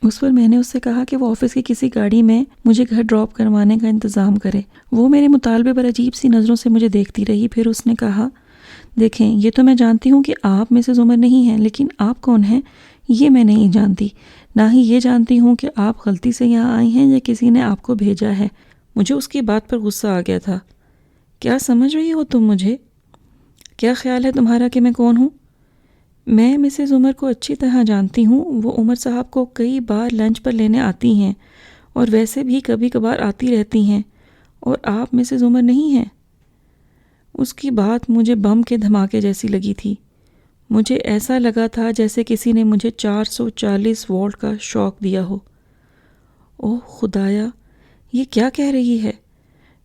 اس پر میں نے اس سے کہا کہ وہ آفس کی کسی گاڑی میں مجھے گھر ڈراپ کروانے کا انتظام کرے۔ وہ میرے مطالبے پر عجیب سی نظروں سے مجھے دیکھتی رہی۔ پھر اس نے کہا، دیکھیں، یہ تو میں جانتی ہوں کہ آپ مسز عمر نہیں ہیں، لیکن آپ کون ہیں یہ میں نہیں جانتی، نہ ہی یہ جانتی ہوں کہ آپ غلطی سے یہاں آئی ہیں یا کسی نے آپ کو بھیجا ہے۔ مجھے اس کی بات پر غصہ آ گیا تھا۔ کیا سمجھ رہی ہو تم مجھے؟ کیا خیال ہے تمہارا کہ میں کون ہوں؟ میں مسز عمر کو اچھی طرح جانتی ہوں۔ وہ عمر صاحب کو کئی بار لنچ پر لینے آتی ہیں، اور ویسے بھی کبھی کبھار آتی رہتی ہیں، اور آپ مسز عمر نہیں ہیں۔ اس کی بات مجھے بم کے دھماکے جیسی لگی تھی۔ مجھے ایسا لگا تھا جیسے کسی نے مجھے 440 وولٹ کا شاک دیا ہو۔ اوہ خدایا، یہ کیا کہہ رہی ہے؟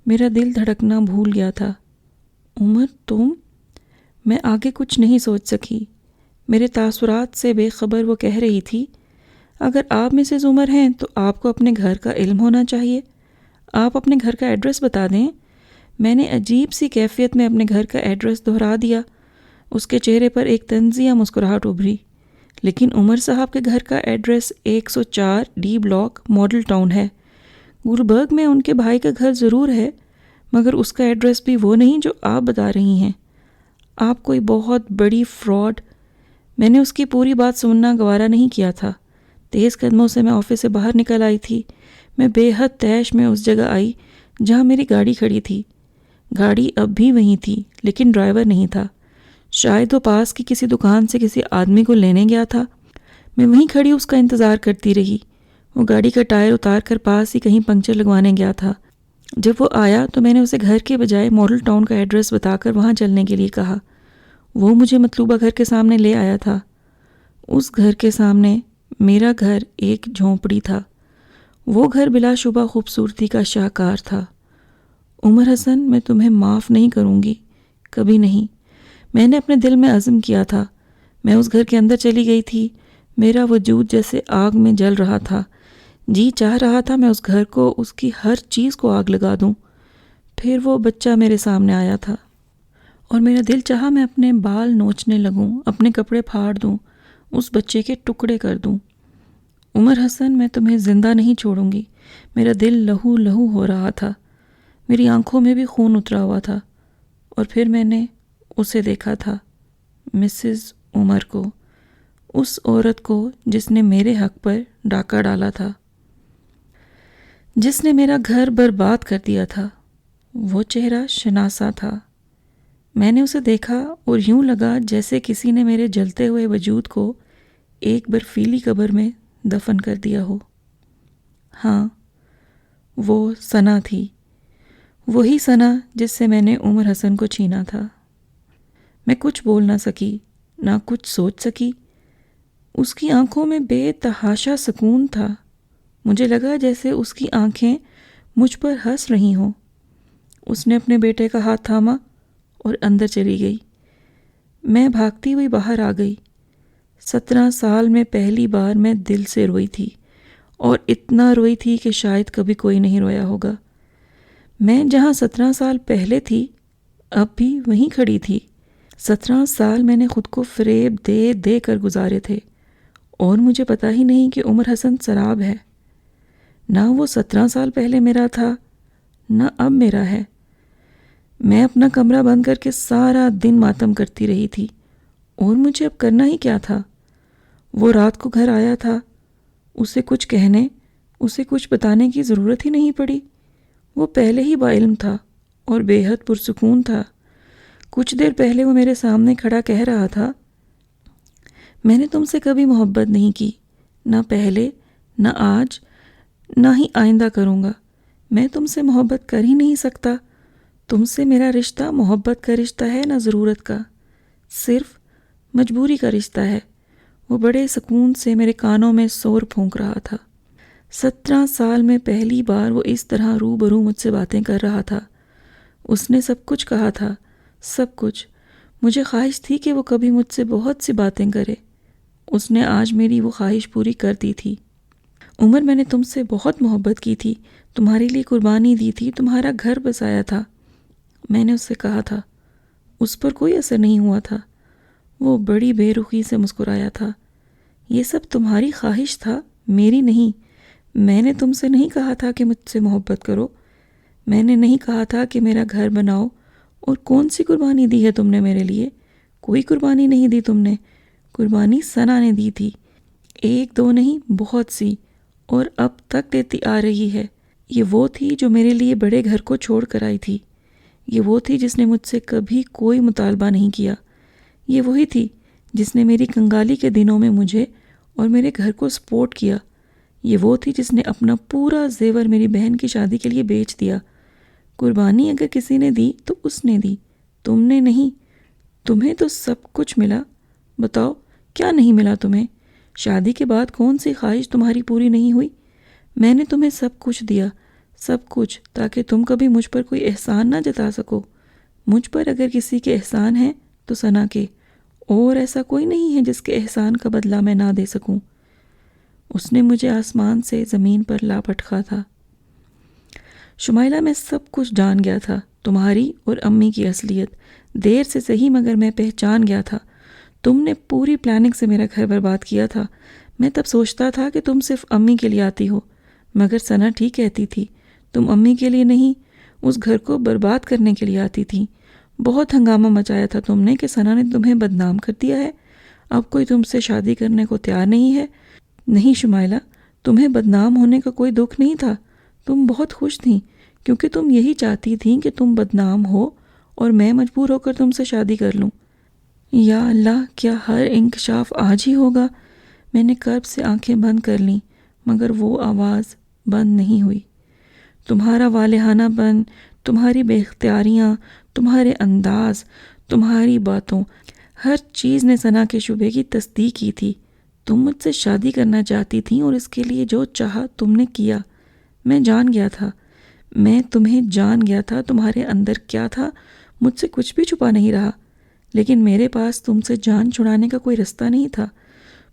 میرا دل دھڑکنا بھول گیا تھا۔ عمر تم؟ میں آگے کچھ نہیں سوچ سکی۔ میرے تاثرات سے بے خبر وہ کہہ رہی تھی، اگر آپ مسز عمر ہیں تو آپ کو اپنے گھر کا علم ہونا چاہیے۔ آپ اپنے گھر کا ایڈریس بتا دیں۔ میں نے عجیب سی کیفیت میں اپنے گھر کا ایڈریس دہرا دیا۔ اس کے چہرے پر ایک طنزیہ مسکراہٹ ابھری۔ لیکن عمر صاحب کے گھر کا address 104 D block model town ہے۔ گلبرگ میں ان کے بھائی کا گھر ضرور ہے، مگر اس کا ایڈریس بھی وہ نہیں جو آپ بتا رہی ہیں۔ آپ کوئی بہت بڑی فراڈ۔ میں نے اس کی پوری بات سننا گوارا نہیں کیا تھا۔ تیز قدموں سے میں آفس سے باہر نکل آئی تھی۔ میں بے حد طیش میں اس جگہ آئی جہاں میری گاڑی کھڑی تھی۔ گاڑی اب بھی وہیں تھی، لیکن ڈرائیور نہیں تھا۔ شاید وہ پاس کی کسی دکان سے کسی آدمی کو لینے گیا تھا۔ میں وہیں کھڑی اس کا انتظار کرتی رہی۔ وہ گاڑی کا ٹائر اتار کر پاس ہی کہیں پنکچر لگوانے گیا تھا۔ جب وہ آیا تو میں نے اسے گھر کے بجائے ماڈل ٹاؤن کا ایڈریس بتا کر وہاں چلنے کے لیے کہا۔ وہ مجھے مطلوبہ گھر کے سامنے لے آیا تھا۔ اس گھر کے سامنے میرا گھر ایک جھونپڑی تھا۔ وہ گھر بلا شبہ خوبصورتی کا شاہکار تھا۔ عمر حسن، میں تمہیں معاف نہیں کروں گی، کبھی نہیں۔ میں نے اپنے دل میں عزم کیا تھا۔ میں اس گھر کے اندر چلی گئی تھی۔ میرا وجود جیسے آگ میں جل رہا تھا۔ جی چاہ رہا تھا میں اس گھر کو، اس کی ہر چیز کو آگ لگا دوں۔ پھر وہ بچہ میرے سامنے آیا تھا، اور میرا دل چاہا میں اپنے بال نوچنے لگوں، اپنے کپڑے پھاڑ دوں، اس بچے کے ٹکڑے کر دوں۔ عمر حسن، میں تمہیں زندہ نہیں چھوڑوں گی۔ میرا دل لہو لہو ہو رہا تھا۔ میری آنکھوں میں بھی خون اترا ہوا تھا۔ اور پھر میں نے اسے دیکھا تھا، مسز عمر کو، اس عورت کو جس نے میرے حق پر ڈاکہ ڈالا تھا، جس نے میرا گھر برباد کر دیا تھا۔ وہ چہرہ شناسا تھا۔ میں نے اسے دیکھا اور یوں لگا جیسے کسی نے میرے جلتے ہوئے وجود کو ایک برفیلی قبر میں دفن کر دیا ہو۔ ہاں، وہ ثنا تھی، وہی ثنا جس سے میں نے عمر حسن کو چھینا تھا۔ میں کچھ بول نہ سکی، نہ کچھ سوچ سکی۔ اس کی آنکھوں میں بے تحاشا سکون تھا۔ مجھے لگا جیسے اس کی آنکھیں مجھ پر ہنس رہی ہوں۔ اس نے اپنے بیٹے کا ہاتھ تھاما اور اندر چلی گئی۔ میں بھاگتی ہوئی باہر آ گئی۔ 17 سال میں پہلی بار میں دل سے روئی تھی، اور اتنا روئی تھی کہ شاید کبھی کوئی نہیں رویا ہوگا۔ میں جہاں 17 سال پہلے تھی، اب بھی وہیں کھڑی تھی۔ 17 سال میں نے خود کو فریب دے دے کر گزارے تھے، اور مجھے پتا ہی نہیں کہ عمر حسن سراب ہے۔ نہ وہ 17 سال پہلے میرا تھا، نہ اب میرا ہے۔ میں اپنا کمرہ بند کر کے سارا دن ماتم کرتی رہی تھی، اور مجھے اب کرنا ہی کیا تھا؟ وہ رات کو گھر آیا تھا، اسے کچھ کہنے، اسے کچھ بتانے کی ضرورت ہی نہیں پڑی۔ وہ پہلے ہی باعلم تھا اور بے حد پرسکون تھا۔ کچھ دیر پہلے وہ میرے سامنے کھڑا کہہ رہا تھا، میں نے تم سے کبھی محبت نہیں کی، نہ پہلے، نہ آج، نہ ہی آئندہ کروں گا۔ میں تم سے محبت کر ہی نہیں سکتا۔ تم سے میرا رشتہ محبت کا رشتہ ہے نہ ضرورت کا، صرف مجبوری کا رشتہ ہے۔ وہ بڑے سکون سے میرے کانوں میں سور پھونک رہا تھا۔ 17 سال میں پہلی بار وہ اس طرح روبرو مجھ سے باتیں کر رہا تھا۔ اس نے سب کچھ کہا تھا، سب کچھ۔ مجھے خواہش تھی کہ وہ کبھی مجھ سے بہت سی باتیں کرے۔ اس نے آج میری وہ خواہش پوری کر دی تھی۔ عمر، میں نے تم سے بہت محبت کی تھی، تمہارے لیے قربانی دی تھی، تمہارا گھر بسایا تھا، میں نے اس سے کہا تھا۔ اس پر کوئی اثر نہیں ہوا تھا۔ وہ بڑی بے رخی سے مسکرایا تھا۔ یہ سب تمہاری خواہش تھا، میری نہیں۔ میں نے تم سے نہیں کہا تھا کہ مجھ سے محبت کرو، میں نے نہیں کہا تھا کہ میرا گھر بناؤ۔ اور کون سی قربانی دی ہے تم نے میرے لیے؟ کوئی قربانی نہیں دی تم نے۔ قربانی ثنا نے دی تھی، ایک دو نہیں، بہت سی، اور اب تک دیتی آ رہی ہے۔ یہ وہ تھی جو میرے لیے بڑے گھر کو چھوڑ کر آئی تھی۔ یہ وہ تھی جس نے مجھ سے کبھی کوئی مطالبہ نہیں کیا۔ یہ وہی تھی جس نے میری کنگالی کے دنوں میں مجھے اور میرے گھر کو سپورٹ کیا۔ یہ وہ تھی جس نے اپنا پورا زیور میری بہن کی شادی کے لیے بیچ دیا۔ قربانی اگر کسی نے دی تو اس نے دی، تم نے نہیں۔ تمہیں تو سب کچھ ملا، بتاؤ کیا نہیں ملا تمہیں؟ شادی کے بعد کون سی خواہش تمہاری پوری نہیں ہوئی؟ میں نے تمہیں سب کچھ دیا، سب کچھ، تاکہ تم کبھی مجھ پر کوئی احسان نہ جتا سکو۔ مجھ پر اگر کسی کے احسان ہیں تو ثنا کے، اور ایسا کوئی نہیں ہے جس کے احسان کا بدلہ میں نہ دے سکوں۔ اس نے مجھے آسمان سے زمین پر لا پٹکا تھا۔ شمائلہ، میں سب کچھ جان گیا تھا، تمہاری اور امی کی اصلیت، دیر سے صحیح مگر میں پہچان گیا تھا۔ تم نے پوری پلاننگ سے میرا گھر برباد کیا تھا۔ میں تب سوچتا تھا کہ تم صرف امی کے لیے آتی ہو، مگر ثنا ٹھیک کہتی تھی، تم امی کے لیے نہیں، اس گھر کو برباد کرنے کے لیے آتی تھی۔ بہت ہنگامہ مچایا تھا تم نے کہ ثنا نے تمہیں بدنام کر دیا ہے، اب کوئی تم سے شادی کرنے کو تیار نہیں ہے۔ نہیں شمائلہ، تمہیں بدنام ہونے کا کوئی دکھ نہیں تھا، تم بہت خوش تھیں، کیونکہ تم یہی چاہتی تھیں کہ تم بدنام ہو اور میں مجبور ہو کر تم سے شادی کر لوں۔ یا اللہ، کیا ہر انکشاف آج ہی ہوگا؟ میں نے کرب سے آنکھیں بند کر لیں، مگر وہ آواز بند نہیں ہوئی۔ تمہارا والہانہ پن، تمہاری بے اختیاریاں، تمہارے انداز، تمہاری باتوں، ہر چیز نے ثنا کے شبے کی تصدیق کی تھی۔ تم مجھ سے شادی کرنا چاہتی تھیں اور اس کے لیے جو چاہا تم نے کیا۔ میں جان گیا تھا، میں تمہیں جان گیا تھا، تمہارے اندر کیا تھا مجھ سے کچھ بھی چھپا نہیں رہا، لیکن میرے پاس تم سے جان چھڑانے کا کوئی رستہ نہیں تھا۔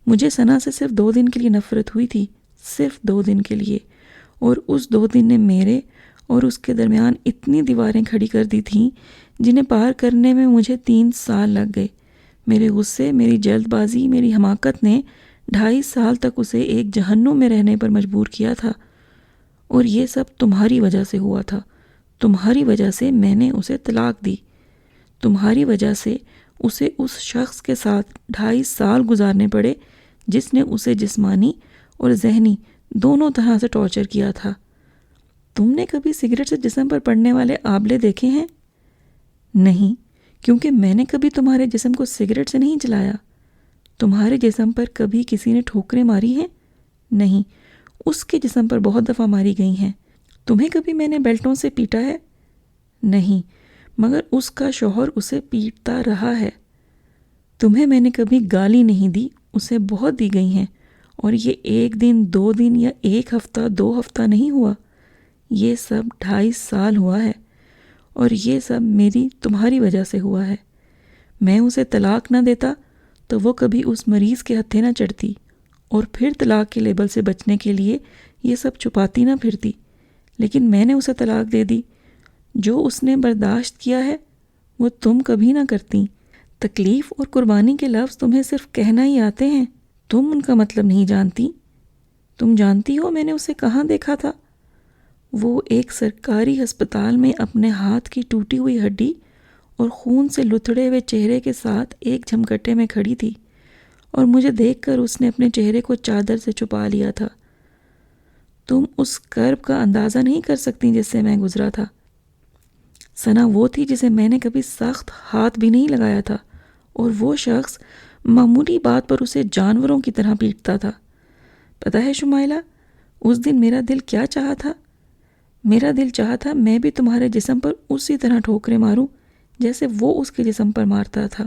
مجھے ثنا سے صرف 2 دن کے لیے نفرت ہوئی تھی، صرف 2 دن کے لیے، اور اس 2 دن نے میرے اور اس کے درمیان اتنی دیواریں کھڑی کر دی تھیں جنہیں پار کرنے میں مجھے 3 سال لگ گئے۔ میرے غصے، میری جلد بازی، میری حماقت نے 2.5 سال تک اسے ایک جہنم میں رہنے پر مجبور کیا تھا، اور یہ سب تمہاری وجہ سے ہوا تھا۔ تمہاری وجہ سے میں نے اسے طلاق دی، تمہاری وجہ سے اسے اس شخص کے ساتھ 2.5 سال گزارنے پڑے جس نے اسے جسمانی اور ذہنی دونوں طرح سے ٹارچر کیا تھا۔ تم نے کبھی سگریٹ سے جسم پر پڑنے والے آبلے دیکھے ہیں؟ نہیں، کیونکہ میں نے کبھی تمہارے جسم کو سگریٹ سے نہیں جلایا۔ تمہارے جسم پر کبھی کسی نے ٹھوکریں ماری ہیں؟ نہیں، اس کے جسم پر بہت دفعہ ماری گئی ہیں۔ تمہیں کبھی میں نے بیلٹوں سے پیٹا ہے؟ نہیں، مگر اس کا شوہر اسے پیٹتا رہا ہے۔ تمہیں میں نے کبھی گالی نہیں دی، اسے بہت دی گئی ہیں، اور یہ 1 دن 2 دن یا 1 ہفتہ 2 ہفتہ نہیں ہوا، یہ سب 2.5 سال ہوا ہے، اور یہ سب میری تمہاری وجہ سے ہوا ہے۔ میں اسے طلاق نہ دیتا تو وہ کبھی اس مریض کے ہتھے نہ چڑھتی، اور پھر طلاق کے لیبل سے بچنے کے لیے یہ سب چھپاتی نہ پھرتی، لیکن میں نے اسے طلاق دے دی۔ جو اس نے برداشت کیا ہے وہ تم کبھی نہ کرتی۔ تکلیف اور قربانی کے لفظ تمہیں صرف کہنا ہی آتے ہیں، تم ان کا مطلب نہیں جانتی۔ تم جانتی ہو میں نے اسے کہاں دیکھا تھا؟ وہ ایک سرکاری ہسپتال میں اپنے ہاتھ کی ٹوٹی ہوئی ہڈی اور خون سے لتھڑے ہوئے چہرے کے ساتھ ایک جھمکٹے میں کھڑی تھی، اور مجھے دیکھ کر اس نے اپنے چہرے کو چادر سے چھپا لیا تھا۔ تم اس کرب کا اندازہ نہیں کر سکتی جس سے میں گزرا تھا۔ ثنا وہ تھی جسے میں نے کبھی سخت ہاتھ بھی نہیں لگایا تھا، اور وہ شخص معمولی بات پر اسے جانوروں کی طرح پیٹتا تھا۔ پتہ ہے شمائلہ، اس دن میرا دل کیا چاہا تھا؟ میرا دل چاہتا میں بھی تمہارے جسم پر اسی طرح ٹھوکریں ماروں جیسے وہ اس کے جسم پر مارتا تھا،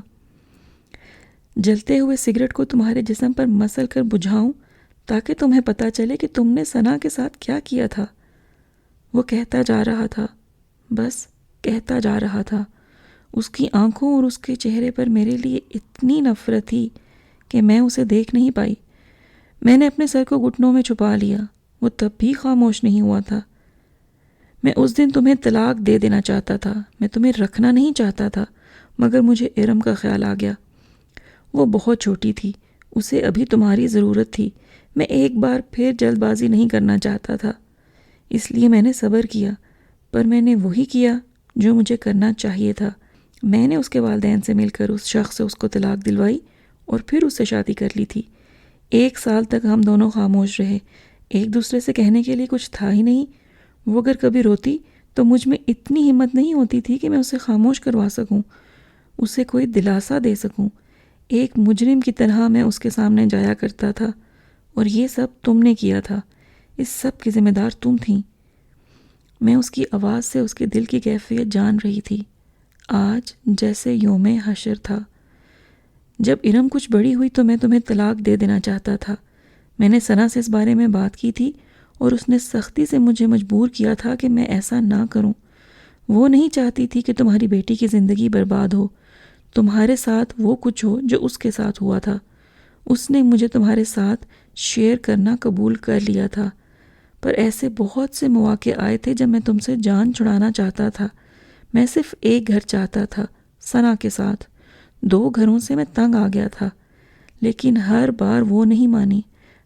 جلتے ہوئے سگریٹ کو تمہارے جسم پر مسل کر بجھاؤں تاکہ تمہیں پتہ چلے کہ تم نے ثنا کے ساتھ کیا کیا تھا۔ وہ کہتا جا رہا تھا، بس کہتا جا رہا تھا۔ اس کی آنکھوں اور اس کے چہرے پر میرے لیے اتنی نفرت تھی کہ میں اسے دیکھ نہیں پائی۔ میں نے اپنے سر کو گھٹنوں میں چھپا لیا۔ وہ تب بھی خاموش نہیں ہوا تھا۔ میں اس دن تمہیں طلاق دے دینا چاہتا تھا، میں تمہیں رکھنا نہیں چاہتا تھا، مگر مجھے ارم کا خیال آ گیا۔ وہ بہت چھوٹی تھی، اسے ابھی تمہاری ضرورت تھی۔ میں ایک بار پھر جلد بازی نہیں کرنا چاہتا تھا، اس لیے میں نے صبر کیا، پر میں نے وہی کیا جو مجھے کرنا چاہیے تھا۔ میں نے اس کے والدین سے مل کر اس شخص سے اس کو طلاق دلوائی اور پھر اس سے شادی کر لی تھی۔ 1 سال تک ہم دونوں خاموش رہے، ایک دوسرے سے کہنے کے لیے کچھ تھا ہی نہیں۔ وہ اگر کبھی روتی تو مجھ میں اتنی ہمت نہیں ہوتی تھی کہ میں اسے خاموش کروا سکوں، اسے کوئی دلاسا دے سکوں۔ ایک مجرم کی طرح میں اس کے سامنے جایا کرتا تھا، اور یہ سب تم نے کیا تھا، اس سب کی ذمہ دار تم تھیں۔ میں اس کی آواز سے اس کے دل کی کیفیت جان رہی تھی۔ آج جیسے یوم حشر تھا۔ جب ارم کچھ بڑی ہوئی تو میں تمہیں طلاق دے دینا چاہتا تھا۔ میں نے ثنا سے اس بارے میں بات کی تھی اور اس نے سختی سے مجھے مجبور کیا تھا کہ میں ایسا نہ کروں۔ وہ نہیں چاہتی تھی کہ تمہاری بیٹی کی زندگی برباد ہو، تمہارے ساتھ وہ کچھ ہو جو اس کے ساتھ ہوا تھا۔ اس نے مجھے تمہارے ساتھ شیئر کرنا قبول کر لیا تھا، پر ایسے بہت سے مواقع آئے تھے جب میں تم سے جان چھڑانا چاہتا تھا۔ میں صرف ایک گھر چاہتا تھا، ثنا کے ساتھ۔ 2 گھروں سے میں تنگ آ گیا تھا، لیکن ہر بار وہ نہیں مانی۔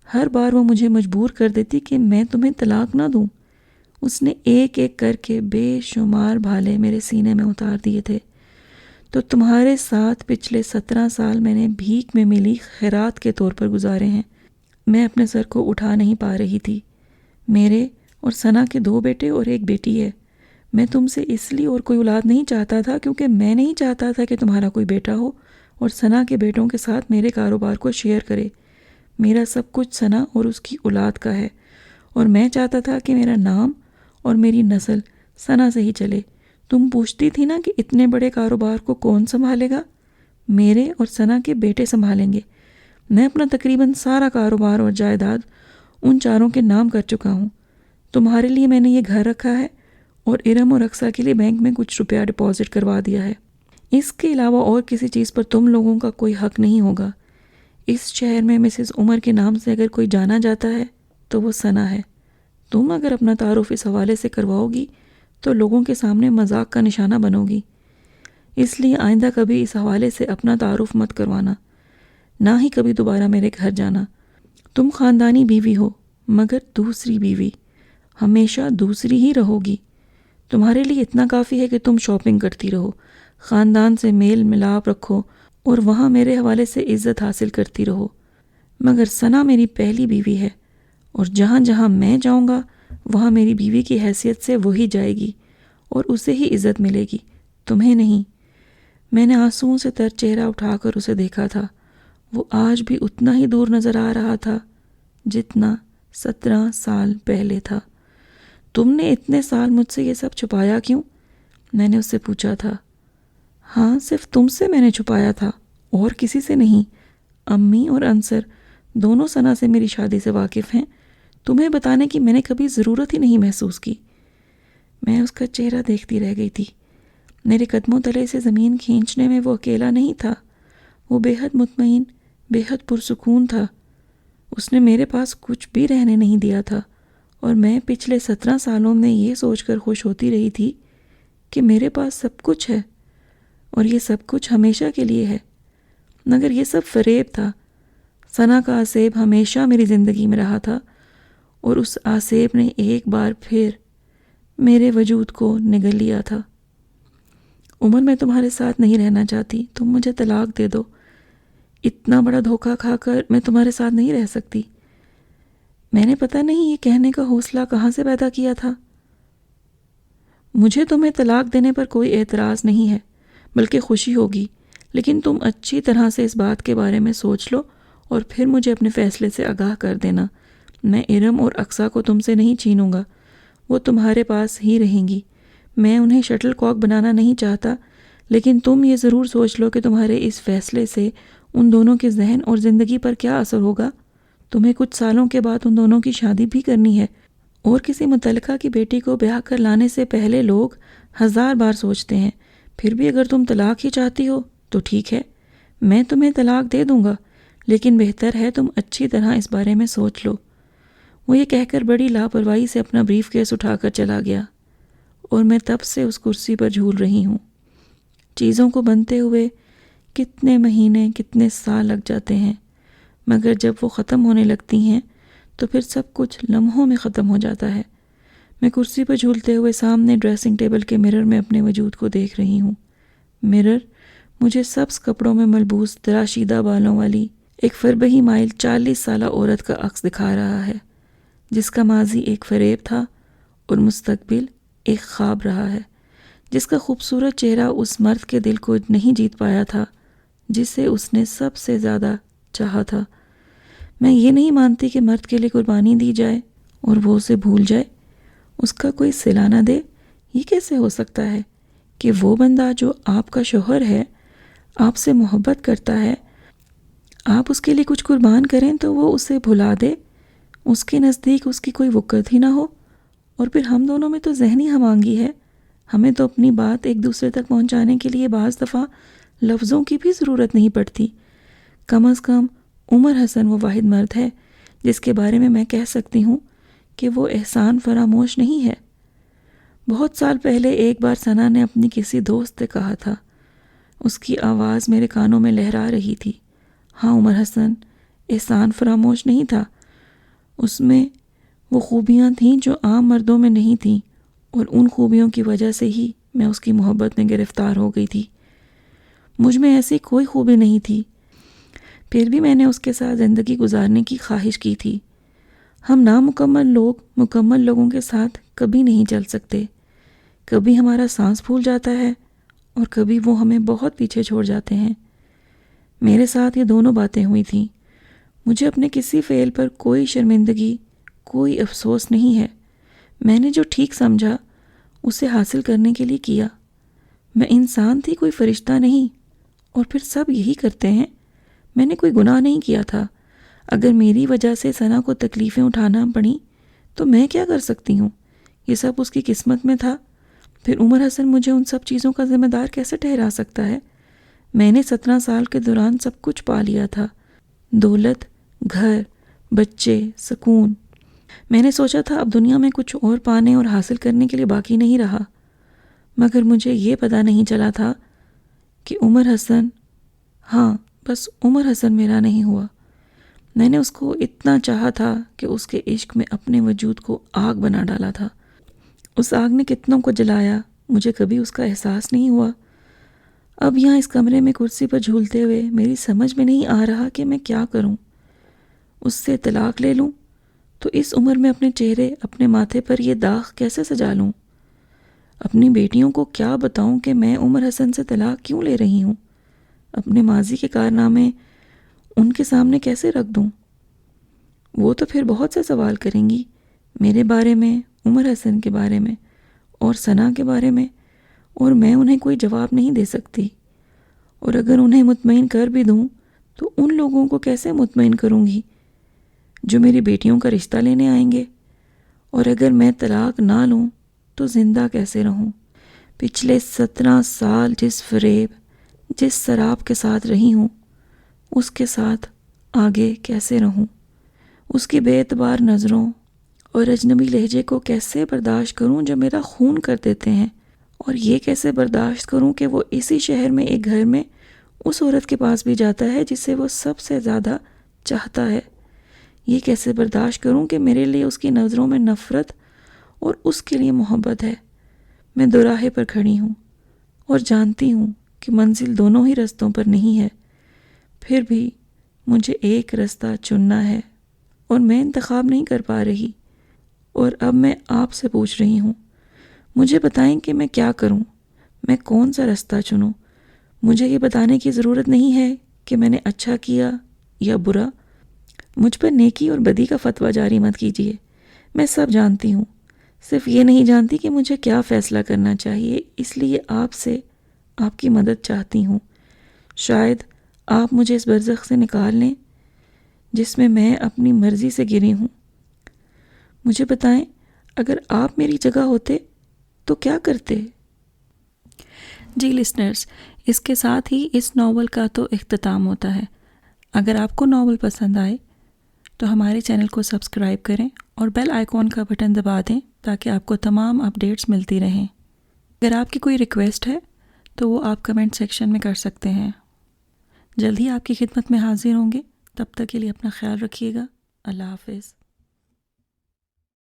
ہر بار وہ مجھے مجبور کر دیتی کہ میں تمہیں طلاق نہ دوں۔ اس نے ایک ایک کر کے بے شمار بھالے میرے سینے میں اتار دیے تھے۔ تو تمہارے ساتھ پچھلے 17 سال میں نے بھیک میں ملی خیرات کے طور پر گزارے ہیں۔ میں اپنے سر کو اٹھا نہیں پا رہی تھی۔ میرے اور ثنا کے 2 بیٹے اور 1 بیٹی ہے۔ میں تم سے اس لیے اور کوئی اولاد نہیں چاہتا تھا کیونکہ میں نہیں چاہتا تھا کہ تمہارا کوئی بیٹا ہو اور ثنا کے بیٹوں کے ساتھ میرے کاروبار کو شیئر کرے۔ میرا سب کچھ ثنا اور اس کی اولاد کا ہے، اور میں چاہتا تھا کہ میرا نام اور میری نسل ثنا سے ہی چلے۔ تم پوچھتی تھی نا کہ اتنے بڑے کاروبار کو کون سنبھالے گا؟ میرے اور ثنا کے بیٹے سنبھالیں گے۔ میں اپنا تقریباً سارا کاروبار اور جائیداد ان 4 کے نام کر چکا ہوں۔ تمہارے لیے میں نے یہ گھر رکھا ہے اور ارم اور اقصیٰ کے لیے بینک میں کچھ روپیہ ڈپازٹ کروا دیا ہے۔ اس کے علاوہ اور کسی چیز پر تم لوگوں کا کوئی حق نہیں ہوگا۔ اس شہر میں مسز عمر کے نام سے اگر کوئی جانا جاتا ہے تو وہ ثنا ہے۔ تم اگر اپنا تعارف اس حوالے سے کرواؤ گی تو لوگوں کے سامنے مذاق کا نشانہ بنو گی، اس لیے آئندہ کبھی اس حوالے سے اپنا تعارف مت کروانا، نہ ہی کبھی دوبارہ میرے گھر جانا۔ تم خاندانی بیوی ہو، مگر دوسری بیوی، ہمیشہ دوسری ہی رہو گی۔ تمہارے لیے اتنا کافی ہے کہ تم شاپنگ کرتی رہو، خاندان سے میل ملاپ رکھو اور وہاں میرے حوالے سے عزت حاصل کرتی رہو، مگر ثنا میری پہلی بیوی ہے، اور جہاں جہاں میں جاؤں گا وہاں میری بیوی کی حیثیت سے وہی جائے گی اور اسے ہی عزت ملے گی، تمہیں نہیں۔ میں نے آنسوؤں سے تر چہرہ اٹھا کر اسے دیکھا تھا۔ وہ آج بھی اتنا ہی دور نظر آ رہا تھا جتنا 17 سال پہلے تھا۔ تم نے اتنے سال مجھ سے یہ سب چھپایا کیوں؟ میں نے اس سے پوچھا تھا۔ ہاں، صرف تم سے میں نے چھپایا تھا، اور کسی سے نہیں۔ امی اور انصر دونوں ثنا سے میری شادی سے واقف ہیں، تمہیں بتانے کی میں نے کبھی ضرورت ہی نہیں محسوس کی۔ میں اس کا چہرہ دیکھتی رہ گئی تھی۔ میرے قدموں تلے سے زمین کھینچنے میں وہ اکیلا نہیں تھا، وہ بے حد مطمئن، بے حد پرسکون تھا۔ اس نے میرے پاس کچھ بھی رہنے نہیں دیا تھا، اور میں پچھلے 17 سالوں میں یہ سوچ کر خوش ہوتی رہی تھی کہ میرے پاس سب کچھ ہے، اور یہ سب کچھ ہمیشہ کے لیے ہے۔ مگر یہ سب فریب تھا۔ ثنا کا آسیب ہمیشہ میری زندگی میں رہا تھا، اور اس آسیب نے ایک بار پھر میرے وجود کو نگل لیا تھا۔ عمر، میں تمہارے ساتھ نہیں رہنا چاہتی، تم مجھے طلاق دے دو۔ اتنا بڑا دھوکہ کھا کر میں تمہارے ساتھ نہیں رہ سکتی۔ میں نے پتہ نہیں یہ کہنے کا حوصلہ کہاں سے پیدا کیا تھا۔ مجھے تمہیں طلاق دینے پر کوئی اعتراض نہیں ہے، بلکہ خوشی ہوگی، لیکن تم اچھی طرح سے اس بات کے بارے میں سوچ لو اور پھر مجھے اپنے فیصلے سے آگاہ کر دینا۔ میں ارم اور اقصیٰ کو تم سے نہیں چھینوں گا، وہ تمہارے پاس ہی رہیں گی۔ میں انہیں شٹل کاک بنانا نہیں چاہتا، لیکن تم یہ ضرور سوچ لو کہ تمہارے اس فیصلے سے ان دونوں کے ذہن اور زندگی پر کیا اثر ہوگا۔ تمہیں کچھ سالوں کے بعد ان دونوں کی شادی بھی کرنی ہے، اور کسی متعلقہ کی بیٹی کو بیاہ کر لانے سے پہلے لوگ 1000 بار سوچتے ہیں۔ پھر بھی اگر تم طلاق ہی چاہتی ہو تو ٹھیک ہے، میں تمہیں طلاق دے دوں گا، لیکن بہتر ہے تم اچھی طرح اس بارے میں سوچ لو۔ وہ یہ کہہ کر بڑی لاپرواہی سے اپنا بریف کیس اٹھا کر چلا گیا، اور میں تب سے اس کرسی پر جھول رہی ہوں۔ چیزوں کو بنتے ہوئے کتنے مہینے، کتنے سال لگ جاتے ہیں، مگر جب وہ ختم ہونے لگتی ہیں تو پھر سب کچھ لمحوں میں ختم ہو جاتا ہے۔ میں کرسی پر جھولتے ہوئے سامنے ڈریسنگ ٹیبل کے مرر میں اپنے وجود کو دیکھ رہی ہوں۔ مرر مجھے سبز کپڑوں میں ملبوس تراشیدہ بالوں والی ایک فربہی مائل 40 سالہ عورت کا عکس دکھا رہا ہے، جس کا ماضی ایک فریب تھا اور مستقبل ایک خواب رہا ہے، جس کا خوبصورت چہرہ اس مرد کے دل کو نہیں جیت پایا تھا جسے اس نے سب سے زیادہ چاہا تھا۔ میں یہ نہیں مانتی کہ مرد کے لیے قربانی دی جائے اور وہ اسے بھول جائے، اس کا کوئی صلہ نہ دے۔ یہ کیسے ہو سکتا ہے کہ وہ بندہ جو آپ کا شوہر ہے، آپ سے محبت کرتا ہے، آپ اس کے لیے کچھ قربان کریں تو وہ اسے بھلا دے، اس کے نزدیک اس کی کوئی وقت ہی نہ ہو؟ اور پھر ہم دونوں میں تو ذہنی ہم آہنگی ہے، ہمیں تو اپنی بات ایک دوسرے تک پہنچانے کے لیے بعض دفعہ لفظوں کی بھی ضرورت نہیں پڑتی۔ کم از کم عمر حسن وہ واحد مرد ہے جس کے بارے میں میں کہہ سکتی ہوں کہ وہ احسان فراموش نہیں ہے۔ بہت سال پہلے ایک بار ثنا نے اپنی کسی دوست سے کہا تھا، اس کی آواز میرے کانوں میں لہرا رہی تھی، ہاں عمر حسن احسان فراموش نہیں تھا، اس میں وہ خوبیاں تھیں جو عام مردوں میں نہیں تھیں، اور ان خوبیوں کی وجہ سے ہی میں اس کی محبت میں گرفتار ہو گئی تھی۔ مجھ میں ایسی کوئی خوبی نہیں تھی، پھر بھی میں نے اس کے ساتھ زندگی گزارنے کی خواہش کی تھی۔ ہم نامکمل لوگ مکمل لوگوں کے ساتھ کبھی نہیں چل سکتے، کبھی ہمارا سانس پھول جاتا ہے اور کبھی وہ ہمیں بہت پیچھے چھوڑ جاتے ہیں۔ میرے ساتھ یہ دونوں باتیں ہوئی تھیں۔ مجھے اپنے کسی فعل پر کوئی شرمندگی، کوئی افسوس نہیں ہے۔ میں نے جو ٹھیک سمجھا اسے حاصل کرنے کے لیے کیا۔ میں انسان تھی، کوئی فرشتہ نہیں، اور پھر سب یہی کرتے ہیں۔ میں نے کوئی گناہ نہیں کیا تھا۔ اگر میری وجہ سے ثنا کو تکلیفیں اٹھانا پڑیں تو میں کیا کر سکتی ہوں؟ یہ سب اس کی قسمت میں تھا۔ پھر عمر حسن مجھے ان سب چیزوں کا ذمہ دار کیسے ٹھہرا سکتا ہے؟ میں نے 17 سال کے دوران سب کچھ پا لیا تھا، دولت، گھر، بچے، سکون۔ میں نے سوچا تھا اب دنیا میں کچھ اور پانے اور حاصل کرنے کے لیے باقی نہیں رہا، مگر مجھے یہ پتہ نہیں چلا تھا کہ عمر حسن، ہاں بس عمر حسن میرا نہیں ہوا۔ میں نے اس کو اتنا چاہا تھا کہ اس کے عشق میں اپنے وجود کو آگ بنا ڈالا تھا۔ اس آگ نے کتنوں کو جلایا، مجھے کبھی اس کا احساس نہیں ہوا۔ اب یہاں اس کمرے میں کرسی پر جھولتے ہوئے میری سمجھ میں نہیں آ رہا کہ میں کیا کروں۔ اس سے طلاق لے لوں تو اس عمر میں اپنے چہرے، اپنے ماتھے پر یہ داغ کیسے سجا لوں؟ اپنی بیٹیوں کو کیا بتاؤں کہ میں عمر حسن سے طلاق کیوں لے رہی ہوں؟ اپنے ماضی کے کارنامے ان کے سامنے کیسے رکھ دوں؟ وہ تو پھر بہت سے سوال کریں گی میرے بارے میں، عمر حسن کے بارے میں اور ثنا کے بارے میں، اور میں انہیں کوئی جواب نہیں دے سکتی۔ اور اگر انہیں مطمئن کر بھی دوں تو ان لوگوں کو کیسے مطمئن کروں گی جو میری بیٹیوں کا رشتہ لینے آئیں گے؟ اور اگر میں طلاق نہ لوں تو زندہ کیسے رہوں؟ پچھلے 17 سال جس فریب، جس سراب کے ساتھ رہی ہوں، اس کے ساتھ آگے کیسے رہوں؟ اس کی بے اعتبار نظروں اور اجنبی لہجے کو کیسے برداشت کروں جو میرا خون کر دیتے ہیں؟ اور یہ کیسے برداشت کروں کہ وہ اسی شہر میں ایک گھر میں اس عورت کے پاس بھی جاتا ہے جسے وہ سب سے زیادہ چاہتا ہے؟ یہ کیسے برداشت کروں کہ میرے لیے اس کی نظروں میں نفرت اور اس کے لیے محبت ہے؟ میں دوراہے پر کھڑی ہوں اور جانتی ہوں کہ منزل دونوں ہی رستوں پر نہیں ہے، پھر بھی مجھے ایک رستہ چننا ہے اور میں انتخاب نہیں کر پا رہی۔ اور اب میں آپ سے پوچھ رہی ہوں، مجھے بتائیں کہ میں کیا کروں، میں کون سا رستہ چنوں؟ مجھے یہ بتانے کی ضرورت نہیں ہے کہ میں نے اچھا کیا یا برا۔ مجھ پر نیکی اور بدی کا فتویٰ جاری مت کیجیے، میں سب جانتی ہوں۔ صرف یہ نہیں جانتی کہ مجھے کیا فیصلہ کرنا چاہیے، اس لیے آپ سے آپ کی مدد چاہتی ہوں۔ شاید آپ مجھے اس برزخ سے نکال لیں جس میں اپنی مرضی سے گری ہوں۔ مجھے بتائیں، اگر آپ میری جگہ ہوتے تو کیا کرتے؟ جی لسنرز، اس کے ساتھ ہی اس ناول کا تو اختتام ہوتا ہے۔ اگر آپ کو ناول پسند آئے تو ہمارے چینل کو سبسکرائب کریں اور بیل آئیکن کا بٹن دبا دیں تاکہ آپ کو تمام اپڈیٹس ملتی رہیں۔ اگر آپ کی کوئی ریکویسٹ ہے تو وہ آپ کمنٹ سیکشن میں کر سکتے ہیں۔ جلد ہی آپ کی خدمت میں حاضر ہوں گے، تب تک کے لیے اپنا خیال رکھیے گا۔ اللہ حافظ۔